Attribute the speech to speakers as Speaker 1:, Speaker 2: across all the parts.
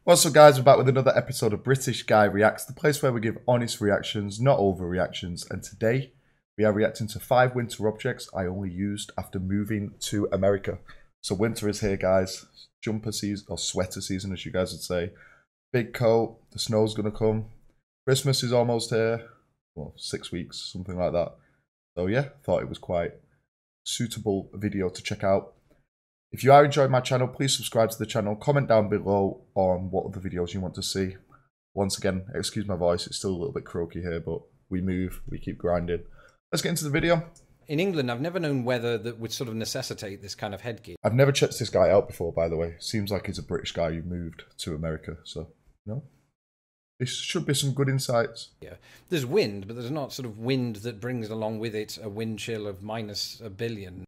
Speaker 1: What's up, guys? We're back with another episode of British Guy Reacts, the place where we give honest reactions, not overreactions. And today, we are reacting to 5 winter objects I only used after moving to America. So winter is here, guys. Jumper season, or sweater season, as you guys would say. Big coat, the snow's gonna come. Christmas is almost here. Well, 6 weeks, something like that. So yeah, thought it was quite suitable video to check out. If you are enjoying my channel, please subscribe to the channel. Comment down below on what other videos you want to see. Once again, excuse my voice, it's still a little bit croaky here, but we move, we keep grinding. Let's get into the video.
Speaker 2: In England, I've never known weather that would sort of necessitate this kind of headgear.
Speaker 1: I've never checked this guy out before, by the way. Seems like he's a British guy who moved to America, so, no. This should be some good insights.
Speaker 2: Yeah, there's wind, but there's not sort of wind that brings along with it a wind chill of -1 billion.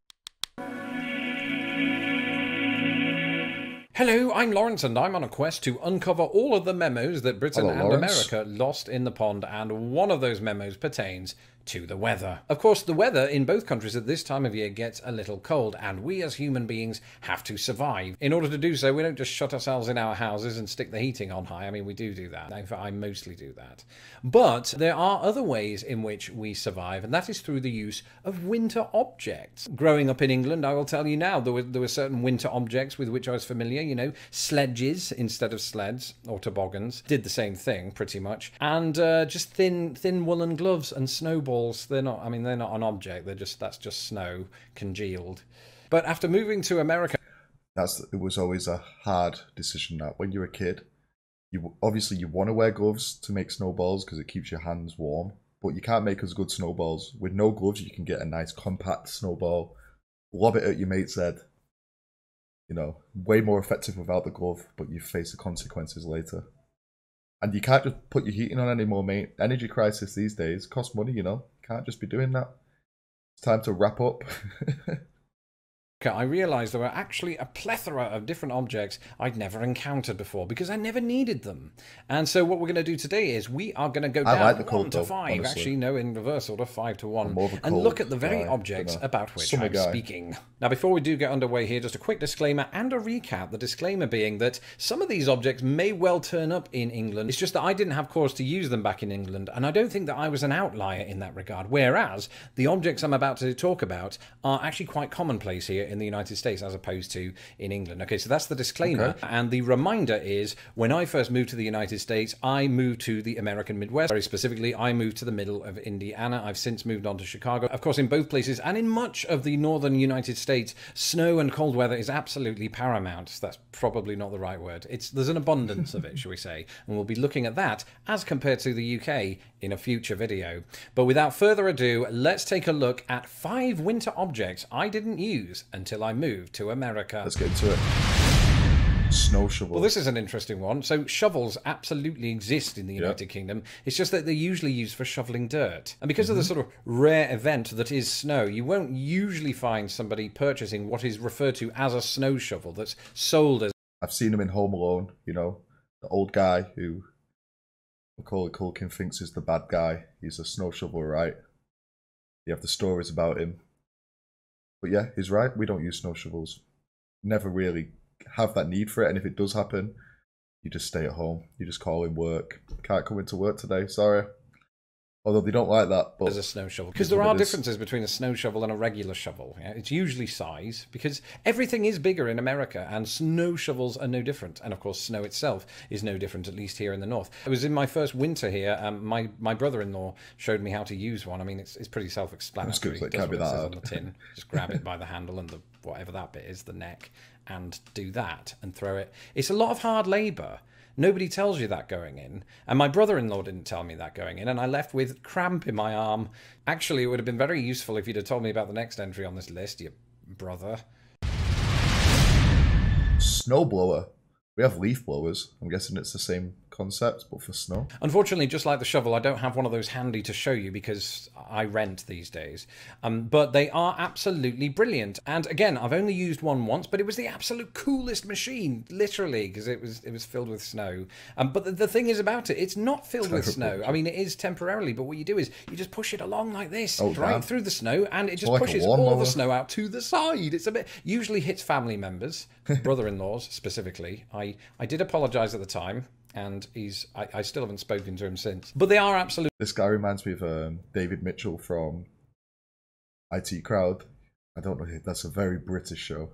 Speaker 2: Hello, I'm Lawrence, and I'm on a quest to uncover all of the memos that Britain and America lost in the pond, and one of those memos pertains to the weather. Of course, the weather in both countries at this time of year gets a little cold, and we as human beings have to survive. In order to do so, we don't just shut ourselves in our houses and stick the heating on high. I mean, we do that. In fact, I mostly do that. But there are other ways in which we survive, and that is through the use of winter objects. Growing up in England, I will tell you now, there were certain winter objects with which I was familiar, you know, sledges instead of sleds, or toboggans. Did the same thing, pretty much. And just thin woolen gloves and snowballs. They're not an object, that's just snow congealed. But after moving to America,
Speaker 1: it was always a hard decision that when you're a kid, you want to wear gloves to make snowballs because it keeps your hands warm, but you can't make as good snowballs. With no gloves, you can get a nice compact snowball, lob it at your mate's head. You know, way more effective without the glove, but you face the consequences later. And you can't just put your heating on anymore, mate. Energy crisis these days costs money, you know. Can't just be doing that. It's time to wrap up.
Speaker 2: I realised there were actually a plethora of different objects I'd never encountered before because I never needed them. And so what we're going to do today is we are going to go down 1 to 5. Honestly. Actually, no, in reverse order, 5 to 1. And look at the very objects about which I'm speaking. Now, before we do get underway here, just a quick disclaimer and a recap. The disclaimer being that some of these objects may well turn up in England. It's just that I didn't have cause to use them back in England. And I don't think that I was an outlier in that regard. Whereas the objects I'm about to talk about are actually quite commonplace here in the United States as opposed to in England. Okay, so that's the disclaimer. Okay. And the reminder is, when I first moved to the United States, I moved to the American Midwest. Very specifically, I moved to the middle of Indiana. I've since moved on to Chicago. Of course, in both places and in much of the northern United States, snow and cold weather is absolutely paramount. That's probably not the right word. There's an abundance of it, shall we say. And we'll be looking at that as compared to the UK in a future video. But without further ado, let's take a look at 5 winter objects I didn't use until I moved to America.
Speaker 1: Let's get into it. Snow shovel.
Speaker 2: Well, this is an interesting one. So shovels absolutely exist in the United Kingdom. It's just that they're usually used for shoveling dirt. And because of the sort of rare event that is snow, you won't usually find somebody purchasing what is referred to as a snow shovel that's sold as...
Speaker 1: I've seen him in Home Alone, you know, the old guy who Macaulay Culkin thinks is the bad guy. He's a snow shovel, right? You have the stories about him. But yeah, he's right. We don't use snow shovels. Never really have that need for it. And if it does happen, you just stay at home. You just call in work. Can't come into work today. Sorry. Although they don't like that. But
Speaker 2: as a snow shovel. Because there are differences between a snow shovel and a regular shovel. Yeah? It's usually size. Because everything is bigger in America. And snow shovels are no different. And of course, snow itself is no different, at least here in the north. It was in my first winter here. My brother-in-law showed me how to use one. I mean, it's pretty self-explanatory.
Speaker 1: It can't be that hard.
Speaker 2: On the tin. Just grab it by the handle and whatever that bit is, the neck, and do that and throw it. It's a lot of hard labour. Nobody tells you that going in. And my brother-in-law didn't tell me that going in, and I left with cramp in my arm. Actually, it would have been very useful if you'd have told me about the next entry on this list, you brother.
Speaker 1: Snowblower. We have leaf blowers. I'm guessing it's the same concept, but for snow.
Speaker 2: Unfortunately, just like the shovel, I don't have one of those handy to show you because I rent these days. But they are absolutely brilliant. And again, I've only used one once, but it was the absolute coolest machine, literally, because it was filled with snow. But the thing is about it, it's not filled with snow. I mean, it is temporarily, but what you do is you just push it along like this, right through the snow, and it just pushes all the snow out to the side. It's a bit, usually hits family members, brother-in-laws specifically. I did apologise at the time. And I still haven't spoken to him since. But they are absolutely...
Speaker 1: This guy reminds me of David Mitchell from IT Crowd. I don't know, that's a very British show.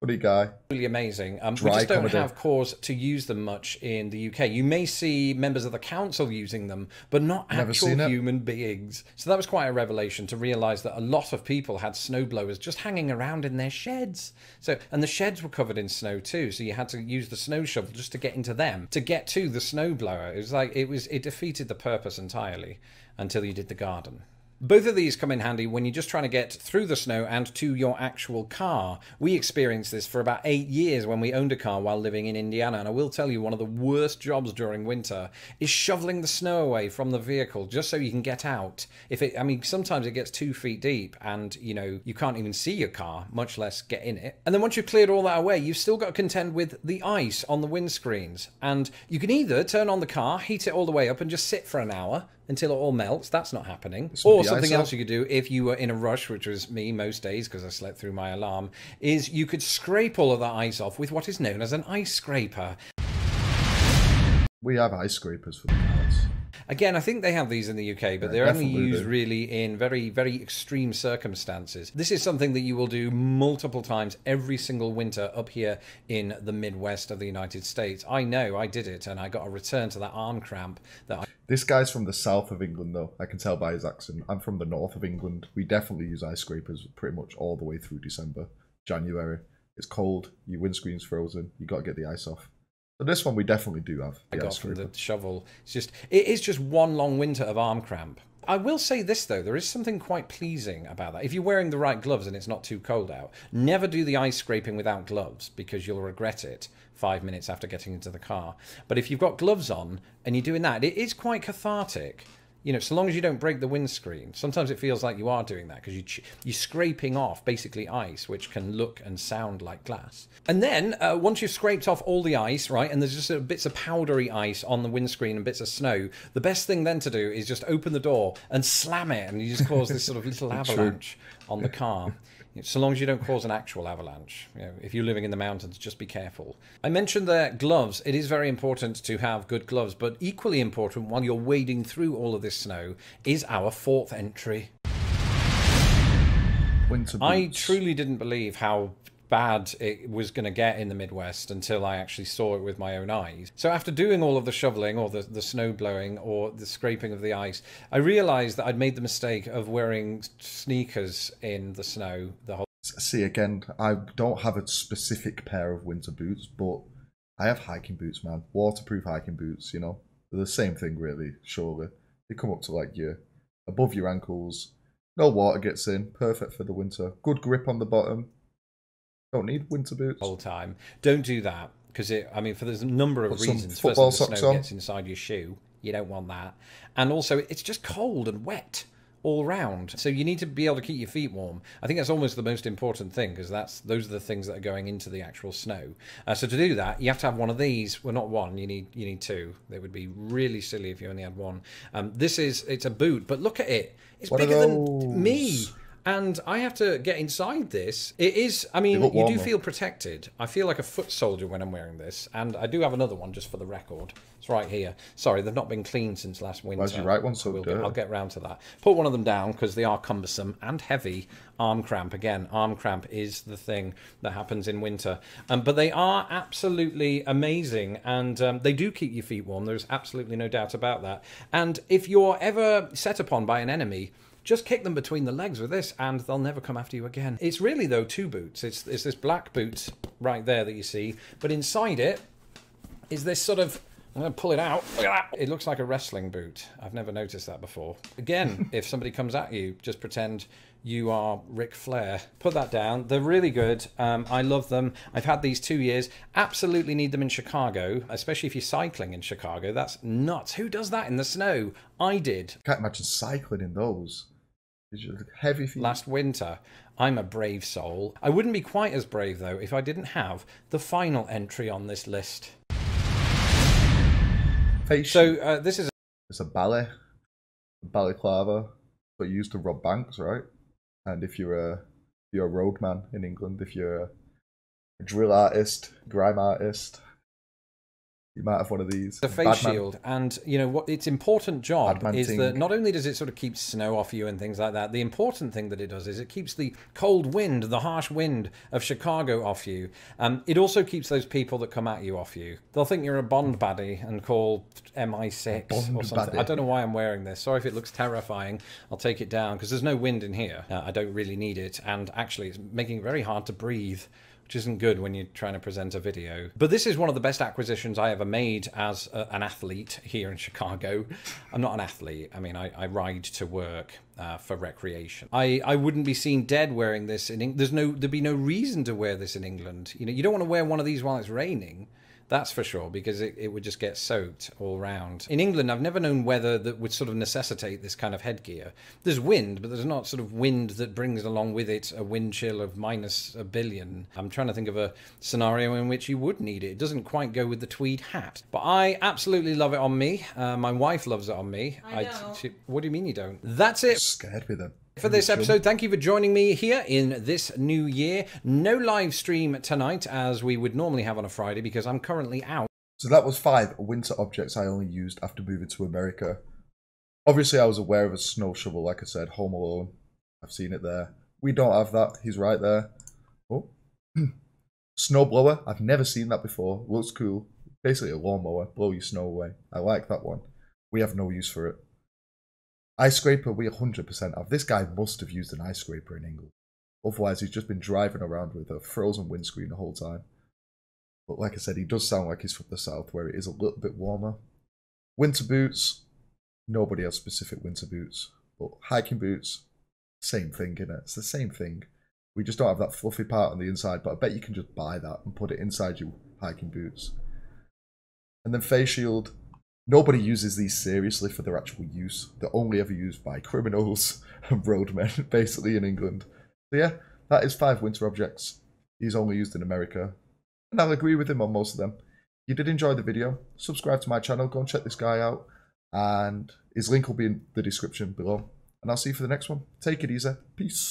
Speaker 1: Funny guy.
Speaker 2: Really amazing. We just don't have cause to use them much in the UK. You may see members of the council using them, but not actual human beings. So that was quite a revelation to realise that a lot of people had snowblowers just hanging around in their sheds. And the sheds were covered in snow too, so you had to use the snow shovel just to get into them, to get to the snowblower. It was like it defeated the purpose entirely until you did the garden. Both of these come in handy when you're just trying to get through the snow and to your actual car. We experienced this for about 8 years when we owned a car while living in Indiana, and I will tell you one of the worst jobs during winter is shoveling the snow away from the vehicle just so you can get out. Sometimes it gets 2 feet deep and, you can't even see your car, much less get in it. And then once you've cleared all that away, you've still got to contend with the ice on the windscreens. And you can either turn on the car, heat it all the way up and just sit for an hour until it all melts. That's not happening. Or something else you could do if you were in a rush, which was me most days because I slept through my alarm, is you could scrape all of that ice off with what is known as an ice scraper.
Speaker 1: We have ice scrapers for the cars.
Speaker 2: Again, I think they have these in the UK, but they're only used really in very, very extreme circumstances. This is something that you will do multiple times every single winter up here in the Midwest of the United States. I know, I did it, and I got a return to that arm cramp that
Speaker 1: This guy's from the south of England, though. I can tell by his accent. I'm from the north of England. We definitely use ice scrapers pretty much all the way through December, January. It's cold, your windscreen's frozen, you got to get the ice off. But this one we definitely do have.
Speaker 2: I got from the shovel. It is just one long winter of arm cramp. I will say this, though. There is something quite pleasing about that. If you're wearing the right gloves and it's not too cold out, never do the ice scraping without gloves because you'll regret it 5 minutes after getting into the car. But if you've got gloves on and you're doing that, it is quite cathartic. So long as you don't break the windscreen. Sometimes it feels like you are doing that because you're scraping off basically ice, which can look and sound like glass. And then once you've scraped off all the ice, right, and there's just bits of powdery ice on the windscreen and bits of snow, the best thing then to do is just open the door and slam it, and you just cause this sort of little avalanche on the car. So long as you don't cause an actual avalanche. If you're living in the mountains, just be careful. I mentioned the gloves. It is very important to have good gloves, but equally important while you're wading through all of this snow is our fourth entry.
Speaker 1: Winter boots.
Speaker 2: I truly didn't believe how bad it was going to get in the Midwest until I actually saw it with my own eyes. So after doing all of the shoveling or the snow blowing or the scraping of the ice, I realised that I'd made the mistake of wearing sneakers in the snow the whole.
Speaker 1: See, again, I don't have a specific pair of winter boots, but I have hiking boots, man. Waterproof hiking boots, They're the same thing, really, surely. They come up to like above your ankles. No water gets in. Perfect for the winter. Good grip on the bottom. Don't need winter boots.
Speaker 2: Whole time. Don't do that because there's a number of reasons. First, the snow gets inside your shoe. You don't want that, and also it's just cold and wet all round. So you need to be able to keep your feet warm. I think that's almost the most important thing because those are the things that are going into the actual snow. So to do that, you have to have one of these. Well, not one. You need two. They would be really silly if you only had one. It's a boot, but look at it. It's bigger than me. And I have to get inside this. It is, you do feel protected. I feel like a foot soldier when I'm wearing this. And I do have another one just for the record. It's right here. Sorry, they've not been cleaned since last winter.
Speaker 1: Why's your right one so dirty?
Speaker 2: I'll get round to that. Put one of them down because they are cumbersome and heavy. Arm cramp. Again, arm cramp is the thing that happens in winter. But they are absolutely amazing. And they do keep your feet warm. There's absolutely no doubt about that. And if you're ever set upon by an enemy, just kick them between the legs with this and they'll never come after you again. It's really, though, two boots. It's this black boot right there that you see. But inside it is this sort of I'm going to pull it out. Look at that. It looks like a wrestling boot. I've never noticed that before. Again, if somebody comes at you, just pretend you are Ric Flair. Put that down. They're really good. I love them. I've had these 2 years. Absolutely need them in Chicago, especially if you're cycling in Chicago. That's nuts. Who does that in the snow? I did.
Speaker 1: Can't imagine cycling in those. Heavy feet.
Speaker 2: Last winter. I'm a brave soul. I wouldn't be quite as brave, though, if I didn't have the final entry on this list. So this is...
Speaker 1: It's a balaclava, but used to rob banks, right? And if you're a roadman in England, if you're a drill artist, grime artist, you might have one of these.
Speaker 2: The face shield, and you know what its important job is that not only does it sort of keep snow off you and things like that, the important thing that it does is it keeps the cold wind, the harsh wind of Chicago off you. It also keeps those people that come at you off you. They'll think you're a Bond baddie and call MI6 or something. I don't know why I'm wearing this. Sorry if it looks terrifying. I'll take it down because there's no wind in here. I don't really need it, and actually it's making it very hard to breathe, which isn't good when you're trying to present a video. But this is one of the best acquisitions I ever made as an athlete here in Chicago. I'm not an athlete. I mean, I ride to work for recreation. I wouldn't be seen dead wearing this in England. There'd be no reason to wear this in England. You know, you don't want to wear one of these while it's raining. That's for sure, because it would just get soaked all round. In England, I've never known weather that would sort of necessitate this kind of headgear. There's wind, but there's not sort of wind that brings along with it a wind chill of -1 billion. I'm trying to think of a scenario in which you would need it. It doesn't quite go with the tweed hat. But I absolutely love it on me. My wife loves it on me.
Speaker 3: I don't.
Speaker 2: What do you mean you don't? That's it.
Speaker 1: Scared with them.
Speaker 2: For this episode, thank you for joining me here in this new year. No live stream tonight, as we would normally have on a Friday, because I'm currently out.
Speaker 1: So that was 5 winter objects I only used after moving to America. Obviously, I was aware of a snow shovel, like I said, Home Alone. I've seen it there. We don't have that. He's right there. Oh. Snow blower. I've never seen that before. Looks cool. Basically a lawnmower. Blow your snow away. I like that one. We have no use for it. Ice scraper, we 100% have. This guy must have used an ice scraper in England. Otherwise, he's just been driving around with a frozen windscreen the whole time. But like I said, he does sound like he's from the south, where it is a little bit warmer. Winter boots. Nobody has specific winter boots. But hiking boots, same thing, innit? It's the same thing. We just don't have that fluffy part on the inside, but I bet you can just buy that and put it inside your hiking boots. And then face shield. Nobody uses these seriously for their actual use. They're only ever used by criminals and roadmen, basically, in England. So yeah, that is 5 winter objects. He's only used in America. And I'll agree with him on most of them. If you did enjoy the video, subscribe to my channel, go and check this guy out. And his link will be in the description below. And I'll see you for the next one. Take it easy. Peace.